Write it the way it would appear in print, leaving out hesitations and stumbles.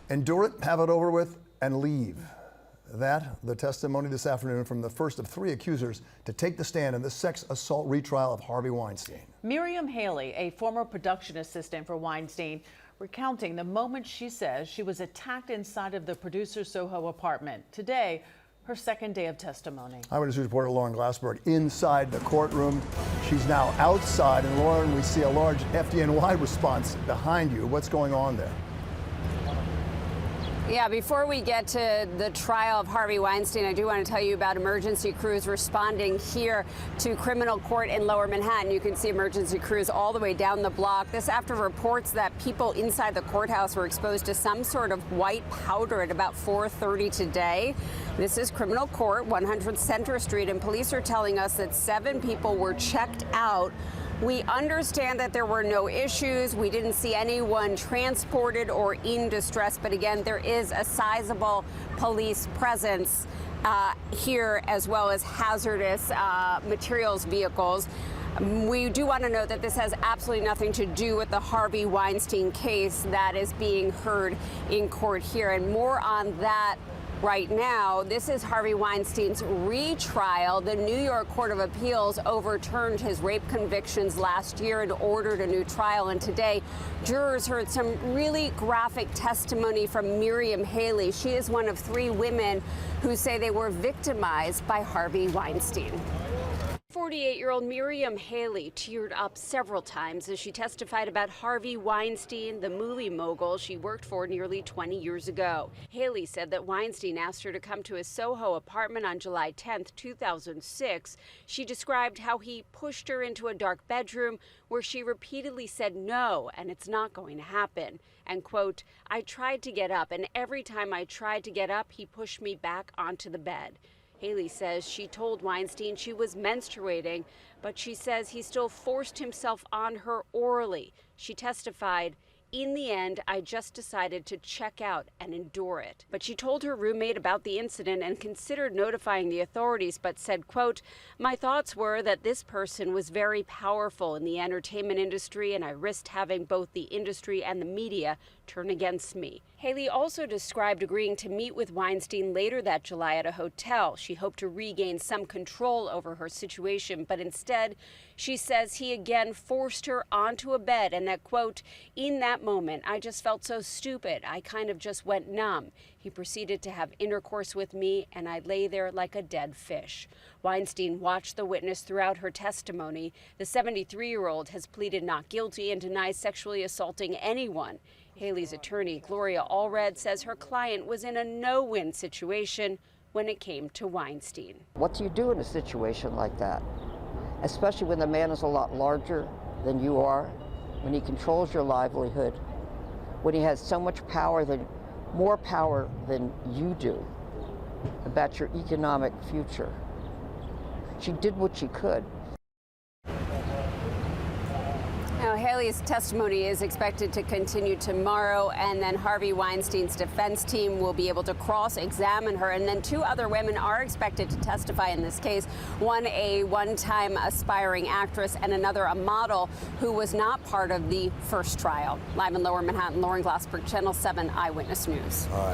Endure it, have it over with, and leave. That, the testimony this afternoon from the first of 3 accusers to take the stand in the sex assault retrial of Harvey Weinstein. Miriam Haley, a former production assistant for Weinstein, recounting the moment she says she was attacked inside of the producer's Soho apartment. Today, her second day of testimony. Eyewitness reporter Lauren Glassberg inside the courtroom. She's now outside, and Lauren, we see a large FDNY response behind you. What's going on there? Yeah, before we get to the trial of Harvey Weinstein, I do want to tell you about emergency crews responding here to criminal court in Lower Manhattan. You can see emergency crews all the way down the block. This after reports that people inside the courthouse were exposed to some sort of white powder at about 4:30 today. This is criminal court, 100 Center Street, and police are telling us that 7 people were checked out. We understand that there were no issues. We didn't see anyone transported or in distress. But again, there is a sizable police presence here, as well as hazardous materials vehicles. We do want to note that this has absolutely nothing to do with the Harvey Weinstein case that is being heard in court here. And more on that right now. This is Harvey Weinstein's retrial. The New York Court of Appeals overturned his rape convictions last year and ordered a new trial. And today, jurors heard some really graphic testimony from Miriam Haley. She is one of 3 women who say they were victimized by Harvey Weinstein. 48-year-old Miriam Haley teared up several times as she testified about Harvey Weinstein, the movie mogul she worked for nearly 20 years ago. Haley said that Weinstein asked her to come to his Soho apartment on July 10, 2006. She described how he pushed her into a dark bedroom where she repeatedly said no, and it's not going to happen. And, quote, "I tried to get up, and every time I tried to get up, he pushed me back onto the bed." Haley says she told Weinstein she was menstruating, but she says he still forced himself on her orally. She testified, "In the end, I just decided to check out and endure it." But she told her roommate about the incident and considered notifying the authorities, but said, quote, "My thoughts were that this person was very powerful in the entertainment industry, and I risked having both the industry and the media turn against me." Haley also described agreeing to meet with Weinstein later that July at a hotel. She hoped to regain some control over her situation, but instead, she says he again forced her onto a bed and that, quote, "In that moment, I just felt so stupid. I kind of just went numb. He proceeded to have intercourse with me, and I lay there like a dead fish." Weinstein watched the witness throughout her testimony. The 73-year-old has pleaded not guilty and denies sexually assaulting anyone. Haley's attorney, Gloria Allred, says her client was in a no-win situation when it came to Weinstein. What do you do in a situation like that? Especially when the man is a lot larger than you are, when he controls your livelihood, when he has so much power, more power than you do about your economic future. She did what she could. Now, Haley's testimony is expected to continue tomorrow, and then Harvey Weinstein's defense team will be able to cross-examine her. And then 2 other women are expected to testify in this case. One, a one-time aspiring actress, and another, a model who was not part of the first trial. Live in Lower Manhattan, Lauren Glassberg, Channel 7 Eyewitness News. All right.